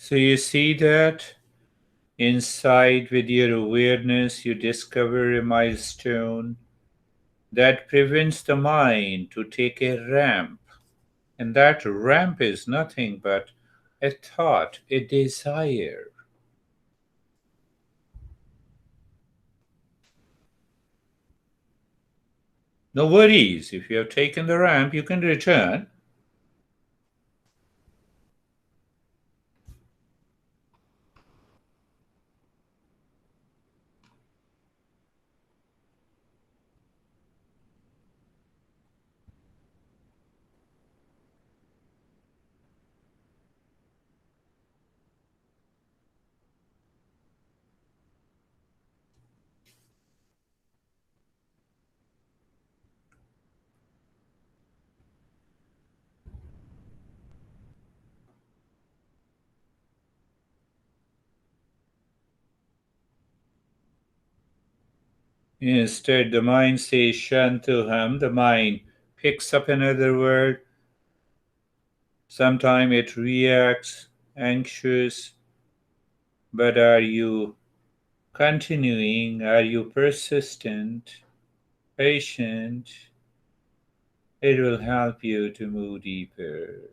So you see that inside with your awareness, you discover a milestone that prevents the mind to take a ramp. And that ramp is nothing but a thought, a desire. No worries. If you have taken the ramp, you can return. Instead, the mind says Shantuham. The mind picks up another word. Sometimes it reacts anxious. But are you continuing? Are you persistent, patient? It will help you to move deeper.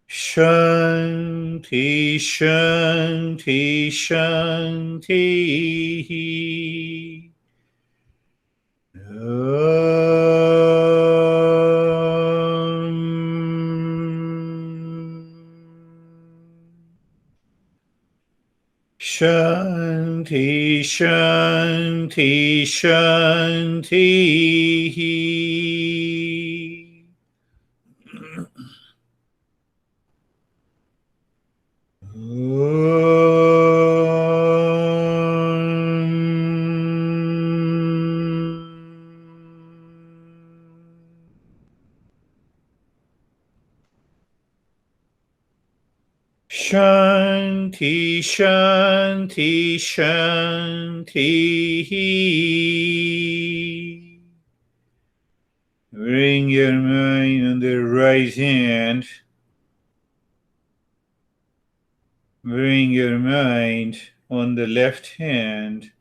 Shanti, Shanti, Shanti. Shanti, Shanti, Shanti. Shanti, Shanti, Shanti. Bring your mind on the right hand. Bring your mind on the left hand.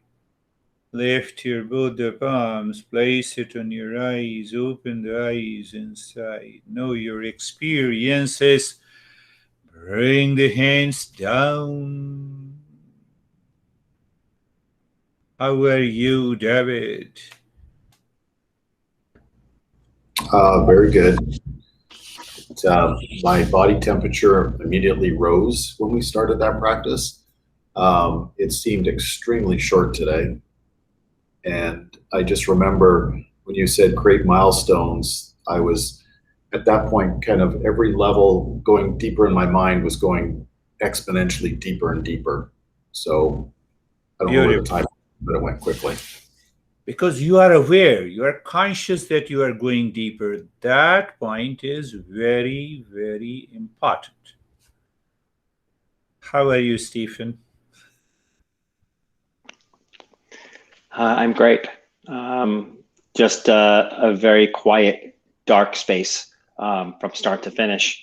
Lift your both the palms, place it on your eyes, open the eyes inside. Know your experiences. Bring the hands down. How are you, David? Very good. My body temperature immediately rose when we started that practice. It seemed extremely short today. And I just remember when you said create milestones, I was at that point kind of every level going deeper in my mind was going exponentially deeper and deeper. So I don't know where the Beautiful. time, but it went quickly. Because you are aware, you are conscious that you are going deeper. That point is very, very important. How are you, Stephen? I'm great. Just a very quiet, dark space from start to finish.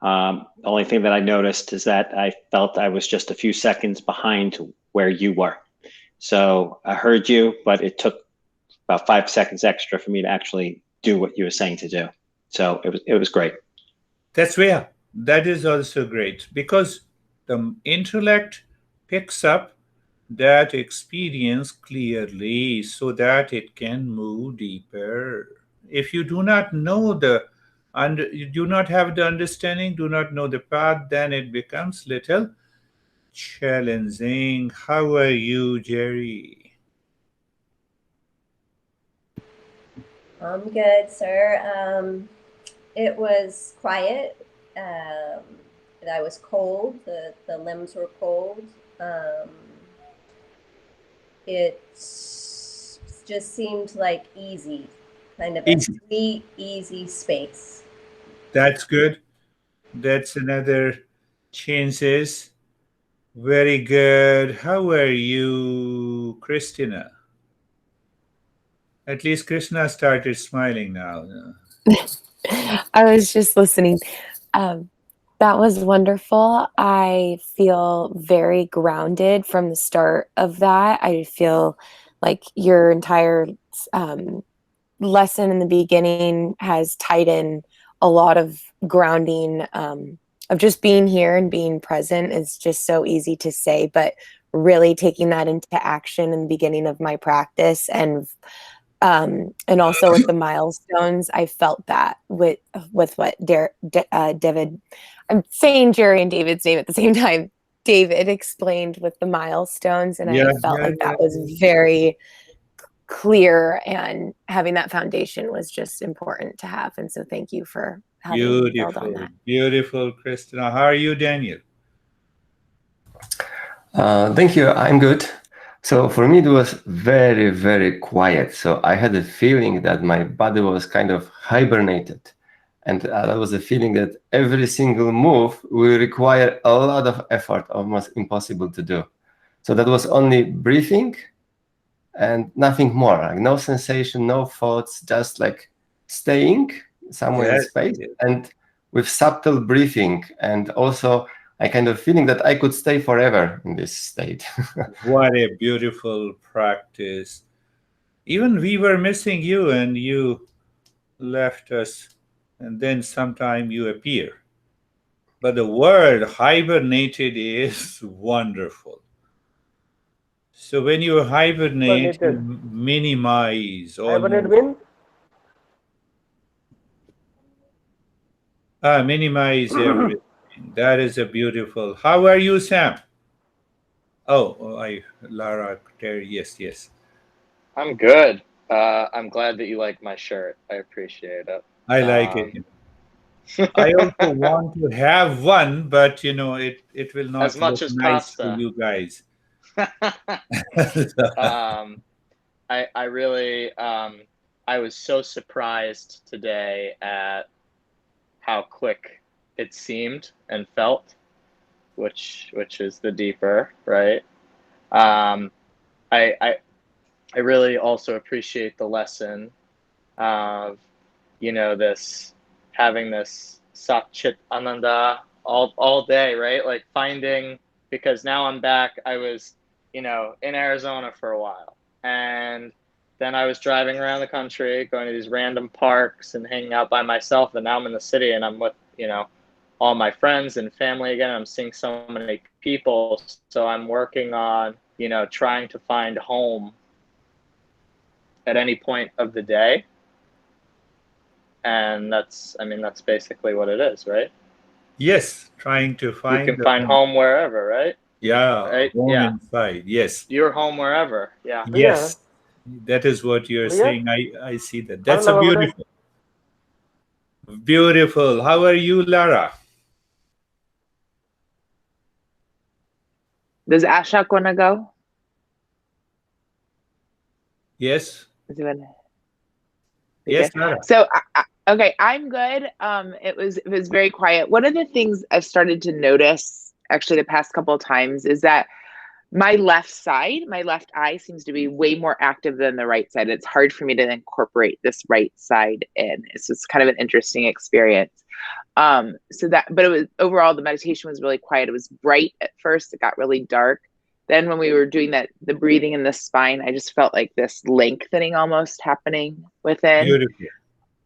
The only thing that I noticed is that I felt I was just a few seconds behind where you were. So I heard you, but it took about 5 seconds extra for me to actually do what you were saying to do. So it was great. That's where that is also great because the intellect picks up that experience clearly so that it can move deeper. If you do not know you do not have the understanding, do not know the path, then it becomes little challenging. How are you, Jerry? I'm good, sir. It was quiet. I was cold. The limbs were cold. It just seemed like easy, kind of a Easy. sweet, easy space. That's good. That's another chances. Very good. How are you, Christina? At least Krishna started smiling now. I was just listening. That was wonderful. I feel very grounded from the start of that. I feel like your entire lesson in the beginning has tied in a lot of grounding of just being here and being present. Is just so easy to say, but really taking that into action in the beginning of my practice and also with the milestones, I felt that with what David, I'm saying Jerry and David's name at the same time. David explained with the milestones, and I felt like that was very clear, and having that foundation was just important to have. And so thank you for having built on that. Beautiful, Christina. How are you, Daniel? Thank you. I'm good. So for me, it was very, very quiet. So I had a feeling that my body was kind of hibernated. And that was a feeling that every single move will require a lot of effort, almost impossible to do. So that was only breathing and nothing more. Like no sensation, no thoughts, just like staying somewhere in space and with subtle breathing. And also I kind of feeling that I could stay forever in this state. What a beautiful practice. Even we were missing you and you left us, and then sometime you appear. But the word hibernated is wonderful. So when you hibernate, you minimize Hibernate almost. means? Minimize everything. That is a beautiful. How are you, Sam? Lara, Terry, yes. I'm good. I'm glad that you like my shirt. I appreciate it. I like it. I also want to have one, but it will not as much look as nice pasta. for you guys. I really I was so surprised today at how quick it seemed and felt, which is the deeper, right? I really also appreciate the lesson of this having this Sat Chit Ananda all day, right? Like finding, because now I'm back. I was in Arizona for a while, and then I was driving around the country, going to these random parks and hanging out by myself, and now I'm in the city and I'm with all my friends and family again. I'm seeing so many people, so I'm working on trying to find home at any point of the day. And that's basically what it is, right? Yes, trying to find. You can find home wherever, right? Yeah, right? home inside. Yes. You're home wherever. Yeah. Yes, that is what you're saying. I see that. That's a beautiful. How are you, Lara? Does Ashok want to go? Yes. Yes, Lara. So, okay, I'm good. It was very quiet. One of the things I've started to notice, actually, the past couple of times, is that my left side, my left eye, seems to be way more active than the right side. It's hard for me to incorporate this right side in. It's just kind of an interesting experience. But it was overall, the meditation was really quiet. It was bright at first. It got really dark. Then when we were doing the breathing in the spine, I just felt like this lengthening almost happening within. Beautiful.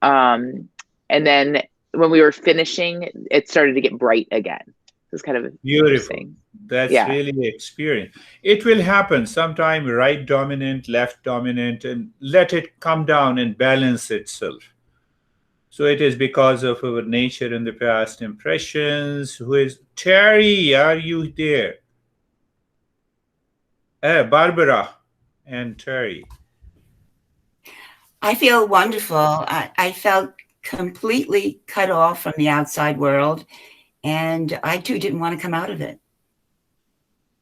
And then when we were finishing, it started to get bright again. was kind of Beautiful. interesting. That's Yeah. really experience. It will happen sometime, right dominant, left dominant, and let it come down and balance itself. So it is because of our nature and the past impressions. Who is Terry? Are you there? Barbara and Terry. I feel wonderful. I felt completely cut off from the outside world, and I too didn't want to come out of it.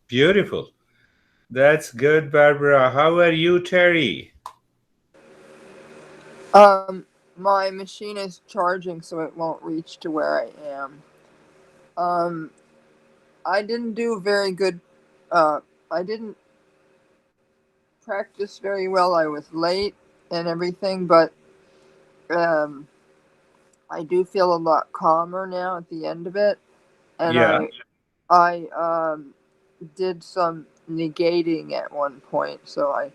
Beautiful. That's good, Barbara. How are you, Terry? My machine is charging, so it won't reach to where I am. I didn't do very good. I didn't practice very well. I was late and everything, but I do feel a lot calmer now at the end of it. And Yeah. I did some negating at one point, so I.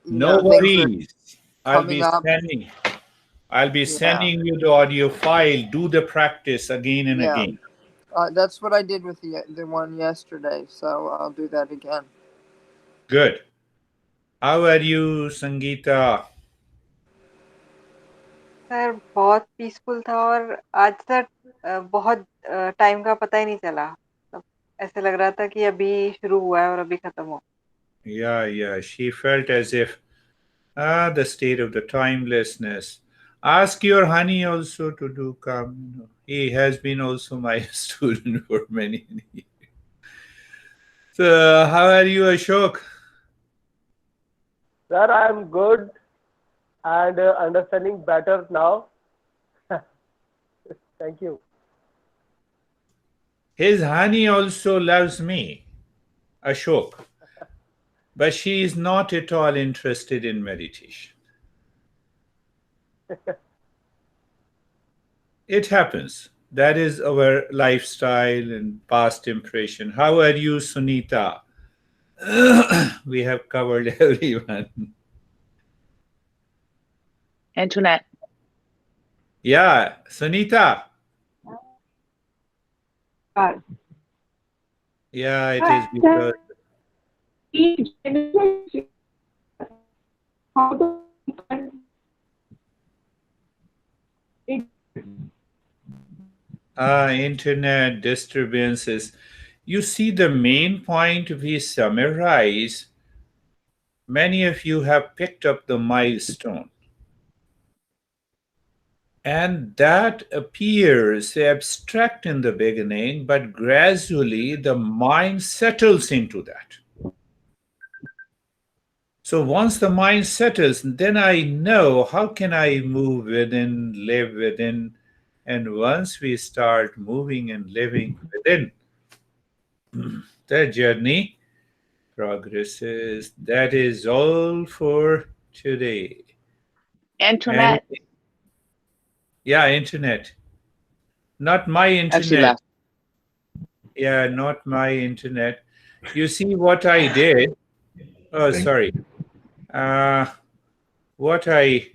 No worries. I'll be up. sending you the audio file. Do the practice again and Yeah. again. That's what I did with the one yesterday, so I'll do that again. Good. How are you, Sangeeta? Sir बहुत peaceful था और आज तक बहुत time का पता ही नहीं चला ऐसे लग रहा था कि अभी शुरू हुआ है और अभी खत्म हो Yeah. She felt as if the state of the timelessness. Ask your honey also to do come. He has been also my student for many years. So, how are you, Ashok? Sir, I am good and understanding better now. Thank you. His honey also loves me, Ashok. But she is not at all interested in meditation. It happens. That is our lifestyle and past impression. How are you, Sunita? We have covered everyone. Antoinette. Yeah, Sunita. Yeah, it is because. Internet disturbances. You see, the main point we summarize, many of you have picked up the milestone. And that appears abstract in the beginning, but gradually the mind settles into that. So once the mind settles, then I know how can I move within, live within. And once we start moving and living within, the journey progresses. That is all for today. Antoinette. Yeah, internet. Not my internet. Yeah, not my internet. You see what I did? Oh, sorry. What I